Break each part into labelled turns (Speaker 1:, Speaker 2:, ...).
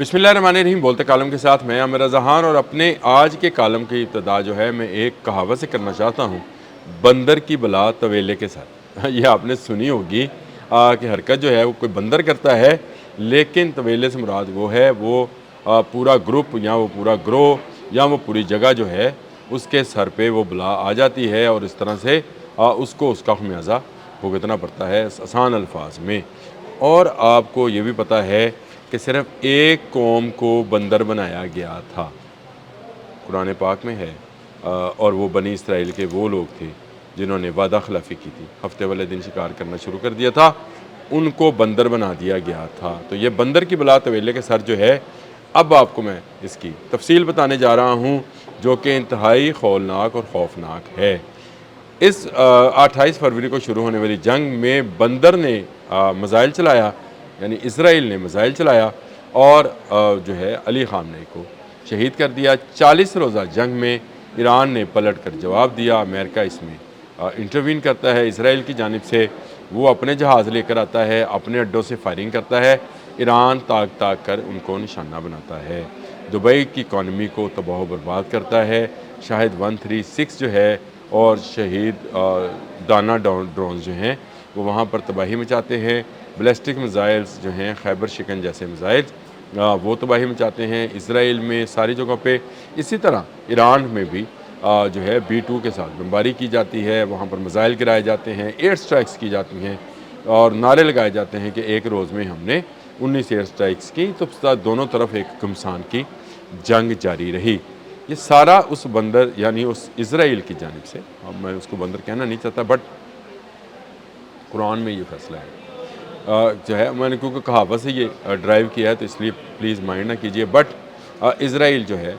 Speaker 1: बिस्मिल्लाहिर्रहमानिर्रहीम। बोलते कॉलम के साथ मैं आमिर ज़हान, और अपने आज के कॉलम की इब्तिदा जो है मैं एक कहावत से करना चाहता हूँ, बंदर की बला तवेले के साथ। ये आपने सुनी होगी कि हरकत जो है वो कोई बंदर करता है, लेकिन तवेले से मुराद वो है वो पूरा ग्रुप या वो पूरा ग्रोह या वो पूरी जगह जो है उसके सर पे वो बला आ जाती है, और इस तरह से उसको उसका खमियाजा भुगतना पड़ता है आसान अल्फाज में। और आपको ये भी पता है कि सिर्फ एक कौम को बंदर बनाया गया था, कुरान पाक में है, और वो बनी इसराइल के वो लोग थे जिन्होंने वादा खिलाफ़ी की थी, हफ्ते वाले दिन शिकार करना शुरू कर दिया था, उनको बंदर बना दिया गया था। तो ये बंदर की बला तवेले के सर जो है, अब आपको मैं इसकी तफसील बताने जा रहा हूँ, जो कि इंतहाई खौलनाक और खौफनाक है। इस 28 फरवरी को शुरू होने वाली जंग में बंदर ने मिसाइल चलाया, यानी इसराइल ने मिसाइल चलाया, और जो है अली ख़ामनेई को शहीद कर दिया। 40 रोज़ा जंग में ईरान ने पलट कर जवाब दिया। अमेरिका इसमें इंटरवीन करता है इसराइल की जानिब से, वो अपने जहाज़ लेकर आता है, अपने अड्डों से फायरिंग करता है, ईरान ताक ताक कर उनको निशाना बनाता है, दुबई की इकॉनमी को तबाह बर्बाद करता है। शाहिद 136 जो है और शहीद दाना ड्रोन जो हैं वो वहाँ पर तबाही मचाते हैं। बैलिस्टिक मिसाइल्स जो हैं, खैबर शिकन जैसे मिसाइल्स, वो तबाही मचाते हैं इसराइल में सारी जगहों पे। इसी तरह ईरान में भी जो है B-2 के साथ बमबारी की जाती है, वहाँ पर मिसाइल गिराए जाते हैं, एयर स्ट्राइक्स की जाती हैं, और नारे लगाए जाते हैं कि एक रोज़ में हमने 19 एयर स्ट्राइक्स की। तो दोनों तरफ एक घमसान की जंग जारी रही। ये सारा उस बंदर यानी उस इसराइल की जानिब से, अब मैं उसको बंदर कहना नहीं चाहता, बट कुरान में ये फैसला है जो है, मैंने क्योंकि कहावत से ये ड्राइव किया है तो इसलिए प्लीज़ माइंड ना कीजिए, बट इसराइल जो है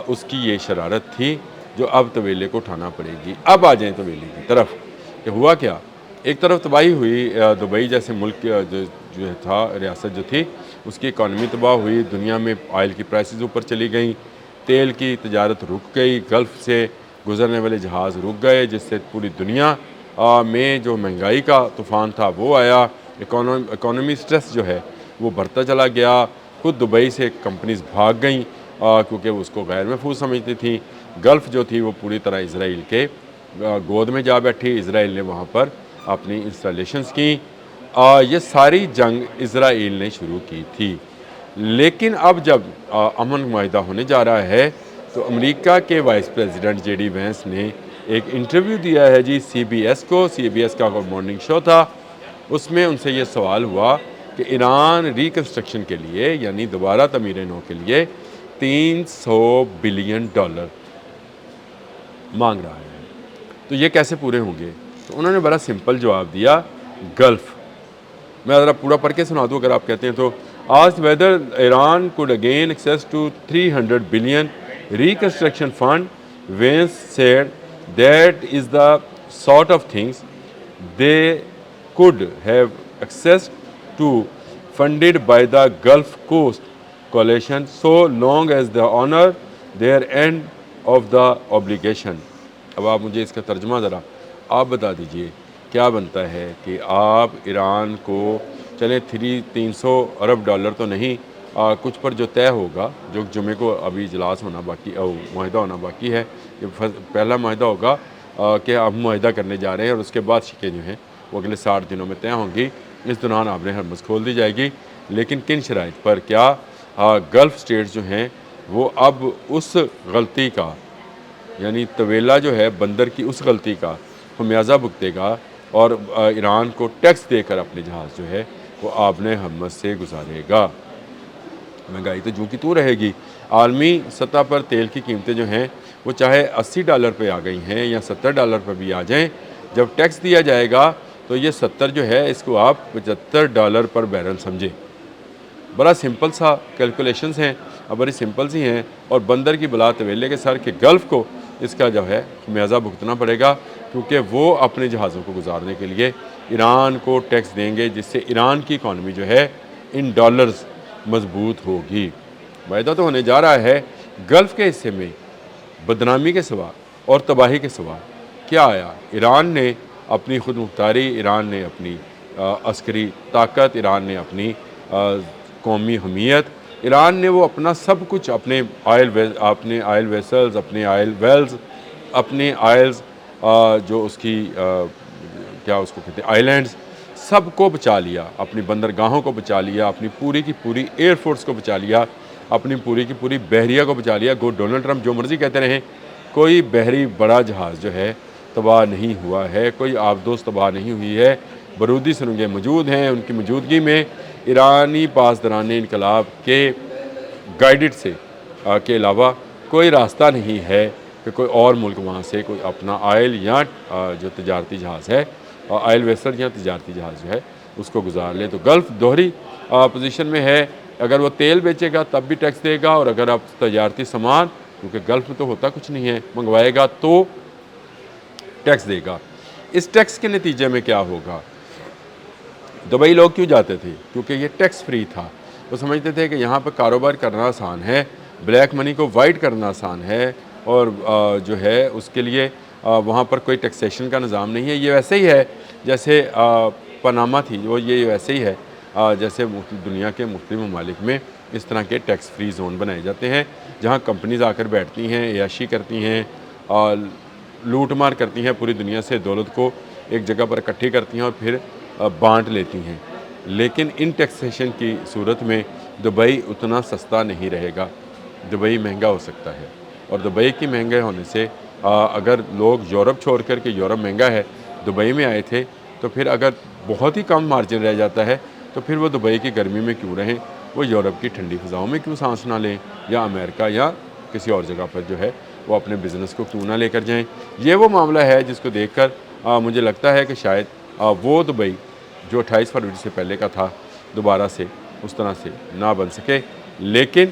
Speaker 1: उसकी ये शरारत थी जो अब तवेले को उठाना पड़ेगी। अब आ जाएँ तवेले की तरफ कि हुआ क्या। एक तरफ तबाही हुई, दुबई जैसे मुल्क जो था, रियासत जो थी, उसकी इकॉनमी तबाह हुई, दुनिया में ऑयल की प्राइसेस ऊपर चली गई, तेल की तजारत रुक गई, गल्फ़ से गुजरने वाले जहाज़ रुक गए, जिससे पूरी दुनिया में जो महंगाई का तूफ़ान था वो आया। इकोनॉमी स्ट्रेस जो है वो बढ़ता चला गया। खुद दुबई से कंपनीज़ भाग गईं क्योंकि वो उसको गैर महफूज समझती थी। गल्फ़ जो थी वो पूरी तरह इसराइल के गोद में जा बैठी। इसराइल ने वहाँ पर अपनी इंस्टॉलेशंस की। ये सारी जंग इसराइल ने शुरू की थी। लेकिन अब जब अमन मुआहिदा होने जा रहा है तो अमेरिका के वाइस प्रेसिडेंट JD वैंस ने एक इंटरव्यू दिया है जी CBS को। CBS का मॉर्निंग शो था, उसमें उनसे ये सवाल हुआ कि ईरान रिकन्स्ट्रक्शन के लिए यानी दोबारा तमीर नौ के लिए $300 बिलियन मांग रहा है, तो ये कैसे पूरे होंगे। तो उन्होंने बड़ा सिंपल जवाब दिया, गल्फ़। मैं ज़रा पूरा पढ़ के सुना दूँ अगर आप कहते हैं तो। Asked whether Iran could again access to $300 billion reconstruction fund, Vance said that is the sort of things they could have access to funded by the Gulf Coast Coalition so long as they honor their end of the obligation। अब आप मुझे इसका तर्जुमा ज़रा आप बता दीजिए, क्या बनता है कि आप ईरान को चले $300 अरब तो नहीं, कुछ पर जो तय होगा, जो जुमे को अभी इजलास होना बाकी, मुआहिदा होना बाकी है, ये पहला मुआहिदा होगा कि हम मुआहिदा करने जा रहे हैं, और उसके बाद शिकें जो हैं वो अगले 60 दिनों में तय होंगी। इस दौरान आपने हरमस खोल दी जाएगी, लेकिन किन शराइत पर, क्या गल्फ़ स्टेट्स जो हैं वो अब उस गलती का यानी तवेला जो है बंदर की उस गलती का खमियाजा भुगतेगा, और ईरान को टैक्स देकर अपने जहाज़ जो है वो आपने हरमस से गुजारेगा। महंगाई तो जूं की तू रहेगी। आलमी सतह पर तेल की कीमतें जो हैं वो चाहे $80 पे आ गई हैं या $70 पर भी आ जाएं, जब टैक्स दिया जाएगा तो ये 70 जो है इसको आप $75 पर बैरल समझें। बड़ा सिंपल सा कैलकुलेशंस हैं, अब बड़ी सिंपल सी हैं, और बंदर की बला तवेले के सर के गल्फ़ को इसका जो है खमियाजा भुगतना पड़ेगा, क्योंकि वो अपने जहाज़ों को गुजारने के लिए ईरान को टैक्स देंगे, जिससे ईरान की इकॉनमी जो है इन डॉलर्स मजबूत होगी। वायदा तो होने जा रहा है। गल्फ़ के हिस्से में बदनामी के सिवा और तबाही के सिवा क्या आया। ईरान ने अपनी खुद मुख्तारी, ईरान ने अपनी अस्करी ताकत, ईरान ने अपनी कौमी हमीयत, ایران نے وہ اپنا سب کچھ اپنے آئل ویسلز، اپنے آئل ویلز، اپنے آئلز جو اس کی کیا اس کو کہتے ہیں آئیلینڈز، سب کو بچا لیا، اپنی بندرگاہوں کو بچا لیا، اپنی پوری کی پوری ایئر فورس کو بچا لیا، اپنی پوری کی پوری بحریہ کو بچا لیا۔ گو ڈونلڈ ٹرمپ جو مرضی کہتے رہیں، کوئی بحری بڑا جہاز جو ہے تباہ نہیں ہوا ہے، کوئی آبدوز تباہ نہیں ہوئی ہے، بارودی سرنگیں موجود ہیں۔ ان کی موجودگی میں ایرانی پاسداران انقلاب کے گائیڈڈ سے کے علاوہ کوئی راستہ نہیں ہے کہ کوئی اور ملک وہاں سے کوئی اپنا آئل یا جو تجارتی جہاز ہے، آئل ویسل یا تجارتی جہاز جو ہے اس کو گزار لے۔ تو گلف دوہری پوزیشن میں ہے، اگر وہ تیل بیچے گا تب بھی ٹیکس دے گا، اور اگر آپ تجارتی سامان، کیونکہ گلف میں تو ہوتا کچھ نہیں ہے، منگوائے گا تو ٹیکس دے گا۔ اس ٹیکس کے نتیجے میں کیا ہوگا؟ دبئی لوگ کیوں جاتے تھے؟ کیونکہ یہ ٹیکس فری تھا۔ وہ سمجھتے تھے کہ یہاں پر کاروبار کرنا آسان ہے، بلیک منی کو وائٹ کرنا آسان ہے، اور جو ہے اس کے لیے وہاں پر کوئی ٹیکسیشن کا نظام نہیں ہے۔ یہ ویسے ہی ہے جیسے پاناما تھی، وہ یہ ویسے ہی ہے جیسے دنیا کے مختلف ممالک میں اس طرح کے ٹیکس فری زون بنائے جاتے ہیں، جہاں کمپنیز آ کر بیٹھتی ہیں، عیاشی کرتی ہیں، لوٹ مار کرتی ہیں، پوری دنیا سے دولت کو ایک جگہ پر اکٹھی کرتی ہیں اور پھر بانٹ لیتی ہیں۔ لیکن ان ٹیکسیشن کی صورت میں دبئی اتنا سستا نہیں رہے گا، دبئی مہنگا ہو سکتا ہے، اور دبئی کی مہنگے ہونے سے اگر لوگ یورپ چھوڑ کر کے یورپ مہنگا ہے دبئی میں آئے تھے، تو پھر اگر بہت ہی کم مارجن رہ جاتا ہے تو پھر وہ دبئی کی گرمی میں کیوں رہیں، وہ یورپ کی ٹھنڈی فضاؤں میں کیوں سانس نہ لیں، یا امریکہ یا کسی اور جگہ پر جو ہے وہ اپنے بزنس کو کیوں نہ لے کر جائیں۔ یہ وہ معاملہ ہے جس کو دیکھ کر مجھے لگتا ہے کہ شاید وہ دبئی جو 28 فروری سے پہلے کا تھا دوبارہ سے اس طرح سے نہ بن سکے، لیکن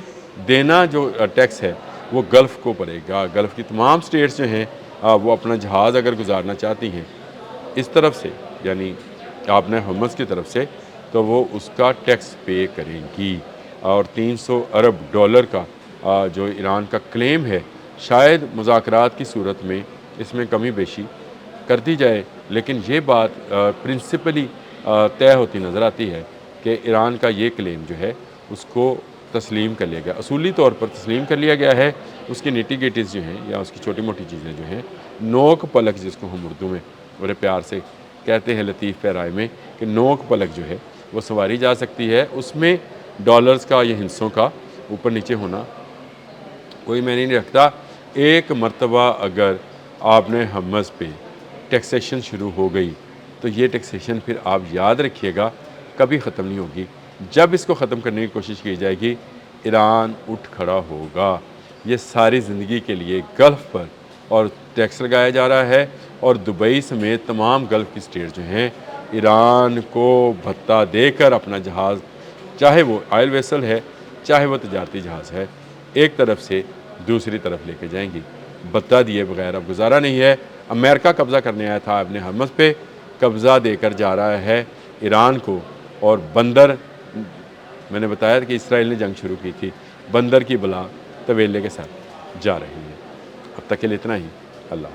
Speaker 1: دینا جو ٹیکس ہے وہ گلف کو پڑے گا۔ گلف کی تمام سٹیٹس جو ہیں وہ اپنا جہاز اگر گزارنا چاہتی ہیں اس طرف سے، یعنی آپ نے حمص کی طرف سے، تو وہ اس کا ٹیکس پے کریں گی، اور 300 ارب ڈالر کا جو ایران کا کلیم ہے، شاید مذاکرات کی صورت میں اس میں کمی بیشی کر دی جائے، لیکن یہ بات پرنسپلی طے ہوتی نظر آتی ہے کہ ایران کا یہ کلیم جو ہے اس کو تسلیم کر لیا گیا، اصولی طور پر تسلیم کر لیا گیا ہے۔ اس کی نیٹی گیٹیز جو ہیں یا اس کی چھوٹی موٹی چیزیں جو ہیں، نوک پلک جس کو ہم اردو میں بڑے پیار سے کہتے ہیں لطیف پیرائے میں، کہ نوک پلک جو ہے وہ سنواری جا سکتی ہے، اس میں ڈالرز کا یا ہندسوں کا اوپر نیچے ہونا کوئی معنی نہیں رکھتا۔ ایک مرتبہ اگر آپ نے حمص پہ ٹیکسیشن شروع ہو گئی تو یہ ٹیکسیشن پھر آپ یاد رکھیے گا کبھی ختم نہیں ہوگی۔ جب اس کو ختم کرنے کی کوشش کی جائے گی ایران اٹھ کھڑا ہوگا۔ یہ ساری زندگی کے لیے گلف پر اور ٹیکس لگایا جا رہا ہے، اور دبئی سمیت تمام گلف کی سٹیٹ جو ہیں ایران کو بھتہ دے کر اپنا جہاز، چاہے وہ آئل ویسل ہے چاہے وہ تجارتی جہاز ہے، ایک طرف سے دوسری طرف لے کے جائیں گی۔ بھتہ دیے بغیر اب گزارا نہیں ہے۔ امریکہ قبضہ کرنے آیا تھا اپنے حمص پہ، قبضہ دے کر جا رہا ہے ایران کو، اور بندر، میں نے بتایا کہ اسرائیل نے جنگ شروع کی تھی، بندر کی بلا طویلے کے ساتھ جا رہی ہے۔ اب تک کے لیے اتنا ہی، اللہ